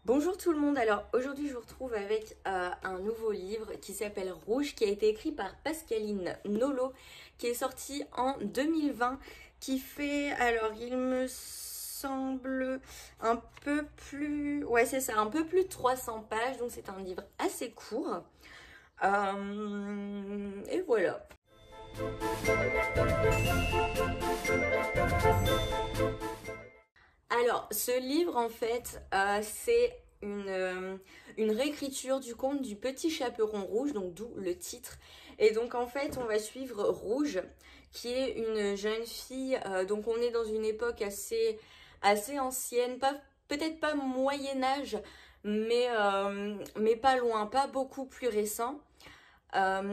Bonjour tout le monde, alors aujourd'hui je vous retrouve avec un nouveau livre qui s'appelle Rouge, qui a été écrit par Pascaline Nolo, qui est sorti en 2020, qui fait, alors il me semble un peu plus, ouais c'est ça, un peu plus de 300 pages, donc c'est un livre assez court. Et voilà. Alors, ce livre, en fait, c'est une réécriture du conte du Petit Chaperon Rouge, donc d'où le titre. Et donc, en fait, on va suivre Rouge, qui est une jeune fille. Donc, on est dans une époque assez ancienne, pas, peut-être pas Moyen Âge, mais pas loin, pas beaucoup plus récent.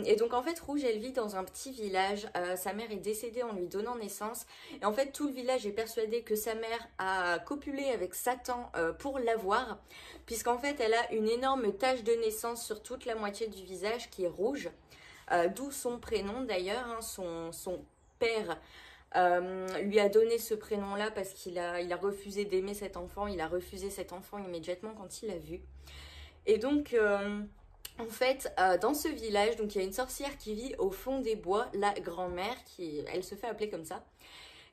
Et donc en fait Rouge elle vit dans un petit village, sa mère est décédée en lui donnant naissance et en fait tout le village est persuadé que sa mère a copulé avec Satan pour l'avoir, puisqu'en fait elle a une énorme tache de naissance sur toute la moitié du visage qui est rouge, d'où son prénom d'ailleurs, hein, son père lui a donné ce prénom là parce il a refusé d'aimer cet enfant, il a refusé cet enfant immédiatement quand il l'a vu. Et donc en fait, dans ce village, donc il y a une sorcière qui vit au fond des bois, la grand-mère, elle se fait appeler comme ça.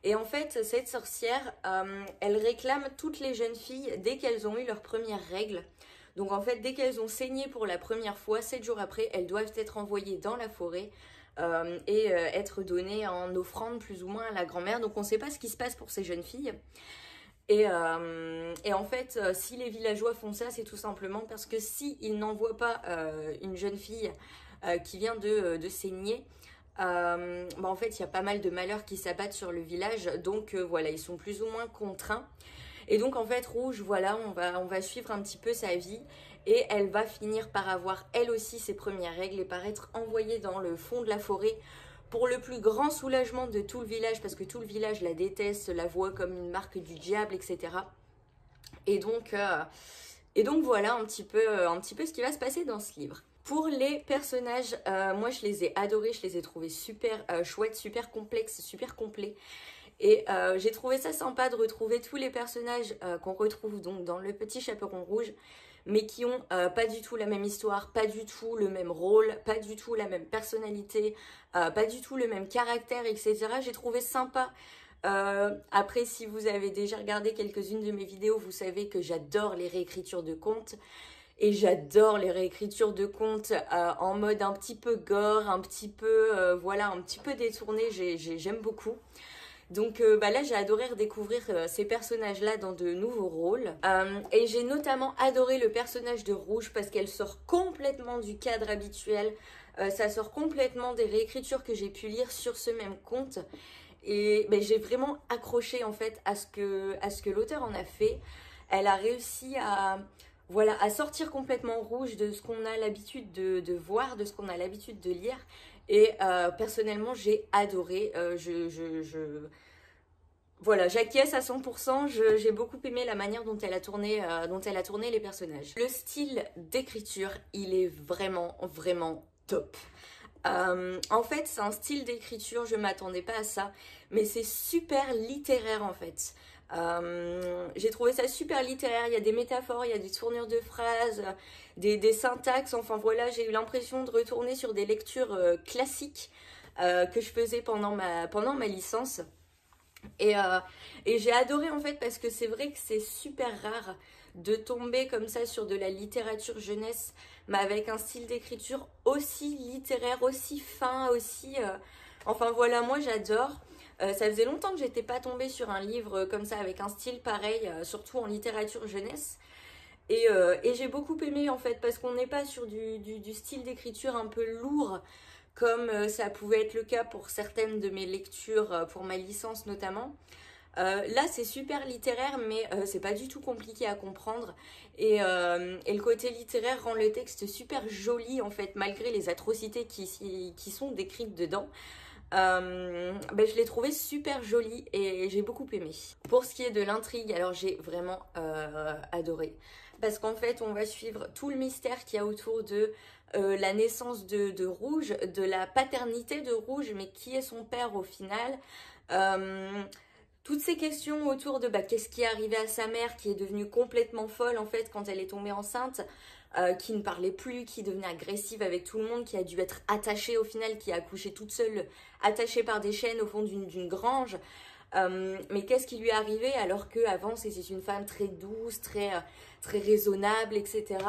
Et en fait, cette sorcière, elle réclame toutes les jeunes filles dès qu'elles ont eu leurs premières règles. Donc en fait, dès qu'elles ont saigné pour la première fois, 7 jours après, elles doivent être envoyées dans la forêt et être données en offrande plus ou moins à la grand-mère. Donc on ne sait pas ce qui se passe pour ces jeunes filles. Et en fait, si les villageois font ça, c'est tout simplement parce que si ils n'envoient pas une jeune fille qui vient de saigner, bah en fait, il y a pas mal de malheurs qui s'abattent sur le village. Donc voilà, ils sont plus ou moins contraints. Et donc en fait, Rouge, voilà, on va suivre un petit peu sa vie. Et elle va finir par avoir elle aussi ses premières règles et par être envoyée dans le fond de la forêt pour le plus grand soulagement de tout le village, parce que tout le village la déteste, la voit comme une marque du diable, etc. Et donc, euh, et donc voilà un petit peu ce qui va se passer dans ce livre. Pour les personnages, moi je les ai adorés, je les ai trouvés super chouettes, super complexes, super complets. Et j'ai trouvé ça sympa de retrouver tous les personnages qu'on retrouve donc dans Le Petit Chaperon Rouge, mais qui ont pas du tout la même histoire, pas du tout le même rôle, pas du tout la même personnalité, pas du tout le même caractère, etc. J'ai trouvé sympa. Après, si vous avez déjà regardé quelques-unes de mes vidéos, vous savez que j'adore les réécritures de contes. Et j'adore les réécritures de contes en mode un petit peu gore, un petit peu, voilà, un petit peu détourné. J'aime beaucoup. Donc bah là j'ai adoré redécouvrir ces personnages-là dans de nouveaux rôles. Et j'ai notamment adoré le personnage de Rouge parce qu'elle sort complètement du cadre habituel. Ça sort complètement des réécritures que j'ai pu lire sur ce même conte. Et ben, j'ai vraiment accroché en fait à ce que l'auteur en a fait. Elle a réussi à, voilà, à sortir complètement Rouge de ce qu'on a l'habitude de voir, de ce qu'on a l'habitude de lire. Et personnellement, j'ai adoré. Voilà, j'acquiesce à 100%. J'ai beaucoup aimé la manière dont elle a tourné les personnages. Le style d'écriture, il est vraiment, vraiment top. En fait, c'est un style d'écriture, je m'attendais pas à ça, mais c'est super littéraire en fait. J'ai trouvé ça super littéraire, il y a des métaphores, il y a des tournures de phrases, des syntaxes, enfin voilà, j'ai eu l'impression de retourner sur des lectures classiques que je faisais pendant ma licence. Et, euh, et j'ai adoré en fait parce que c'est vrai que c'est super rare de tomber comme ça sur de la littérature jeunesse, mais avec un style d'écriture aussi littéraire, aussi fin, aussi... Enfin voilà, moi j'adore. Ça faisait longtemps que j'étais pas tombée sur un livre comme ça avec un style pareil, surtout en littérature jeunesse. Et j'ai beaucoup aimé en fait parce qu'on n'est pas sur du style d'écriture un peu lourd comme ça pouvait être le cas pour certaines de mes lectures pour ma licence notamment. Là, c'est super littéraire, mais c'est pas du tout compliqué à comprendre. Et le côté littéraire rend le texte super joli, en fait, malgré les atrocités qui sont décrites dedans. Ben, je l'ai trouvé super joli et j'ai beaucoup aimé. Pour ce qui est de l'intrigue, alors j'ai vraiment adoré. Parce qu'en fait, on va suivre tout le mystère qu'il y a autour de la naissance de Rouge, de la paternité de Rouge, mais qui est son père au final. Euh, toutes ces questions autour de qu'est-ce qui est arrivé à sa mère qui est devenue complètement folle en fait quand elle est tombée enceinte, qui ne parlait plus, qui devenait agressive avec tout le monde, qui a dû être attachée au final, qui a accouché toute seule, attachée par des chaînes au fond d'une grange. Mais qu'est-ce qui lui est arrivé alors qu'avant c'était une femme très douce, très raisonnable, etc.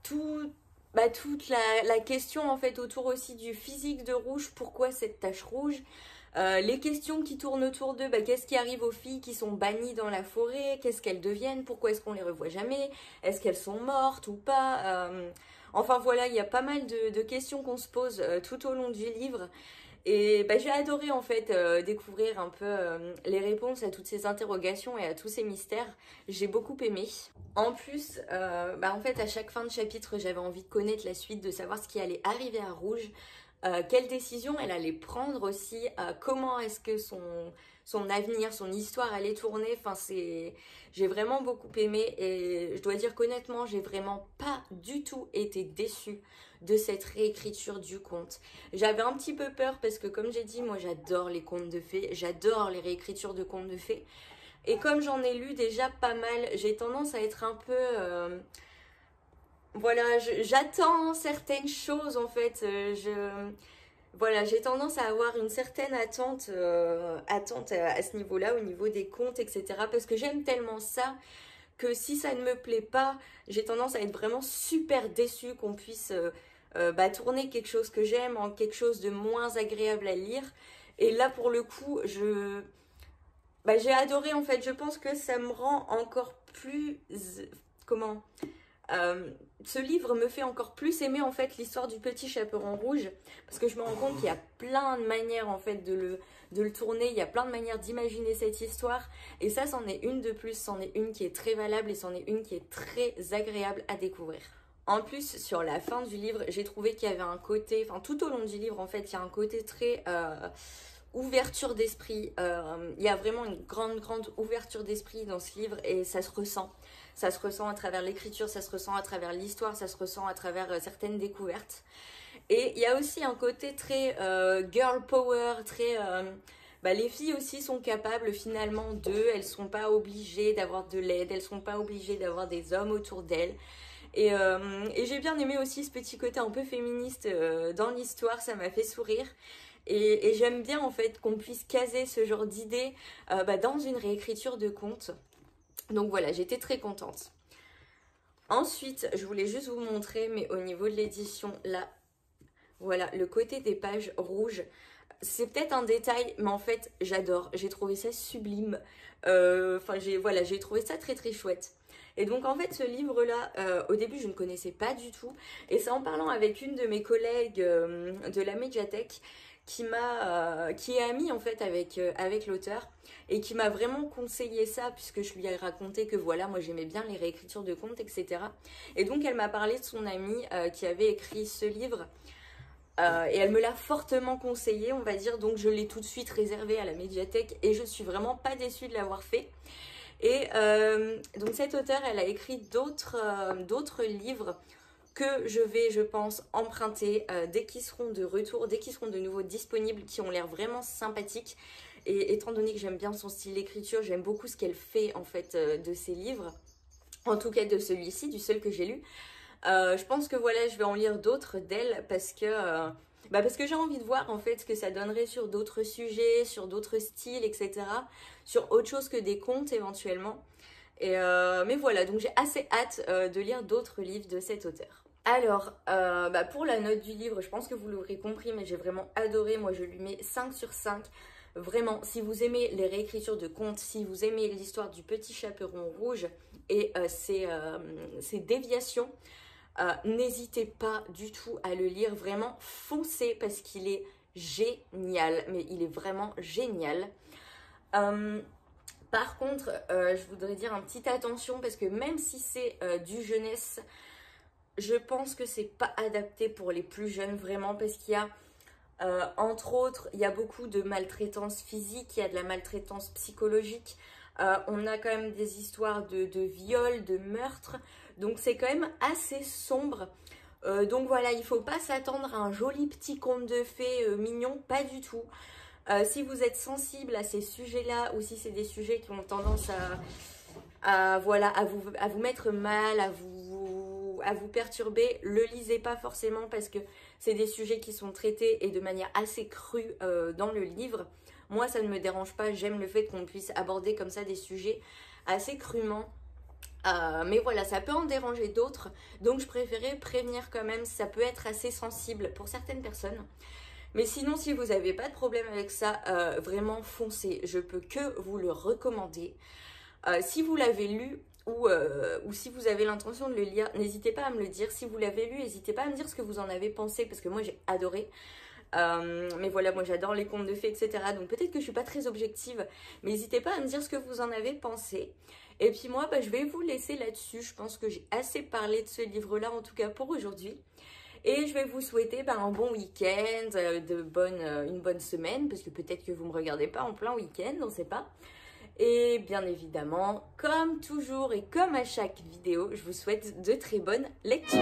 Toute la question en fait autour aussi du physique de Rouge, pourquoi cette tache rouge, les questions qui tournent autour d'eux, qu'est-ce qui arrive aux filles qui sont bannies dans la forêt, qu'est-ce qu'elles deviennent, pourquoi est-ce qu'on les revoit jamais, est-ce qu'elles sont mortes ou pas, enfin voilà, il y a pas mal de questions qu'on se pose tout au long du livre. Et j'ai adoré en fait découvrir un peu les réponses à toutes ces interrogations et à tous ces mystères. J'ai beaucoup aimé. En plus, en fait à chaque fin de chapitre j'avais envie de connaître la suite, de savoir ce qui allait arriver à Rouge, quelle décision elle allait prendre aussi, comment est-ce que son avenir, son histoire allait tourner. Enfin j'ai vraiment beaucoup aimé et je dois dire qu'honnêtement j'ai vraiment pas du tout été déçue de cette réécriture du conte. J'avais un petit peu peur parce que comme j'ai dit, moi j'adore les contes de fées, j'adore les réécritures de contes de fées. Et comme j'en ai lu déjà pas mal, j'ai tendance à être un peu... voilà, j'attends certaines choses en fait. Voilà, j'ai tendance à avoir une certaine attente, à ce niveau-là, au niveau des contes, etc. Parce que j'aime tellement ça que si ça ne me plaît pas, j'ai tendance à être vraiment super déçue qu'on puisse tourner quelque chose que j'aime en quelque chose de moins agréable à lire. Et là, pour le coup, j'ai adoré en fait. Je pense que ça me rend encore plus... Comment ce livre me fait encore plus aimer en fait l'histoire du petit chaperon rouge, parce que je me rends compte qu'il y a plein de manières en fait de le tourner, il y a plein de manières d'imaginer cette histoire, et ça c'en est une de plus, c'en est une qui est très valable et c'en est une qui est très agréable à découvrir. En plus, sur la fin du livre, j'ai trouvé qu'il y avait un côté, enfin tout au long du livre en fait, il y a un côté très ouverture d'esprit. Il y a vraiment une grande ouverture d'esprit dans ce livre et ça se ressent. Ça se ressent à travers l'écriture, ça se ressent à travers l'histoire, ça se ressent à travers certaines découvertes. Et il y a aussi un côté très girl power, très... les filles aussi sont capables finalement d'eux, elles sont pas obligées d'avoir de l'aide, elles sont pas obligées d'avoir des hommes autour d'elles. Et j'ai bien aimé aussi ce petit côté un peu féministe dans l'histoire, ça m'a fait sourire. Et j'aime bien en fait qu'on puisse caser ce genre d'idées dans une réécriture de conte. Donc voilà, j'étais très contente. Ensuite, je voulais juste vous montrer, mais au niveau de l'édition, là, voilà, le côté des pages rouges. C'est peut-être un détail, mais en fait, j'adore. J'ai trouvé ça sublime. J'ai trouvé ça très chouette. Et donc en fait ce livre-là, au début je ne connaissais pas du tout. Et c'est en parlant avec une de mes collègues de la médiathèque qui est amie en fait avec l'auteur et qui m'a vraiment conseillé ça, puisque je lui ai raconté que voilà, moi j'aimais bien les réécritures de contes, etc. Et donc elle m'a parlé de son amie qui avait écrit ce livre. Et elle me l'a fortement conseillé, on va dire, donc je l'ai tout de suite réservé à la médiathèque et je suis vraiment pas déçue de l'avoir fait. Et donc cette auteure, elle a écrit d'autres livres que je vais, je pense, emprunter dès qu'ils seront de retour, dès qu'ils seront de nouveau disponibles, qui ont l'air vraiment sympathiques. Et étant donné que j'aime bien son style d'écriture, j'aime beaucoup ce qu'elle fait en fait de ses livres, en tout cas de celui-ci, du seul que j'ai lu. Je pense que voilà, je vais en lire d'autres d'elle parce que j'ai envie de voir en fait ce que ça donnerait sur d'autres sujets, sur d'autres styles, etc. Sur autre chose que des contes éventuellement. Mais voilà, donc j'ai assez hâte de lire d'autres livres de cet auteur. Alors, pour la note du livre, je pense que vous l'aurez compris, mais j'ai vraiment adoré. Moi, je lui mets 5 sur 5. Vraiment, si vous aimez les réécritures de contes, si vous aimez l'histoire du petit chaperon rouge et ses déviations, n'hésitez pas du tout à le lire. Vraiment, foncez parce qu'il est génial. Mais il est vraiment génial. Par contre, je voudrais dire un petit attention parce que même si c'est du jeunesse, je pense que c'est pas adapté pour les plus jeunes vraiment, parce qu'il y a entre autres, il y a beaucoup de maltraitance physique, il y a de la maltraitance psychologique, on a quand même des histoires de viol, de meurtre, donc c'est quand même assez sombre. Donc voilà, il faut pas s'attendre à un joli petit conte de fées mignon, pas du tout. Si vous êtes sensible à ces sujets-là ou si c'est des sujets qui ont tendance voilà, à vous mettre mal, à vous perturber, le lisez pas forcément parce que c'est des sujets qui sont traités et de manière assez crue dans le livre. Moi, ça ne me dérange pas, j'aime le fait qu'on puisse aborder comme ça des sujets assez crûment. Mais voilà, ça peut en déranger d'autres, donc je préférais prévenir quand même, ça peut être assez sensible pour certaines personnes. Mais sinon, si vous n'avez pas de problème avec ça, vraiment foncez, je peux que vous le recommander. Si vous l'avez lu ou si vous avez l'intention de le lire, n'hésitez pas à me le dire. Si vous l'avez lu, n'hésitez pas à me dire ce que vous en avez pensé, parce que moi j'ai adoré. Mais voilà, moi j'adore les contes de fées, etc. Donc peut-être que je suis pas très objective, mais n'hésitez pas à me dire ce que vous en avez pensé. Et puis moi, je vais vous laisser là-dessus. Je pense que j'ai assez parlé de ce livre-là, en tout cas pour aujourd'hui. Et je vais vous souhaiter un bon week-end, une bonne semaine, parce que peut-être que vous ne me regardez pas en plein week-end, on ne sait pas. Et bien évidemment, comme toujours et comme à chaque vidéo, je vous souhaite de très bonnes lectures.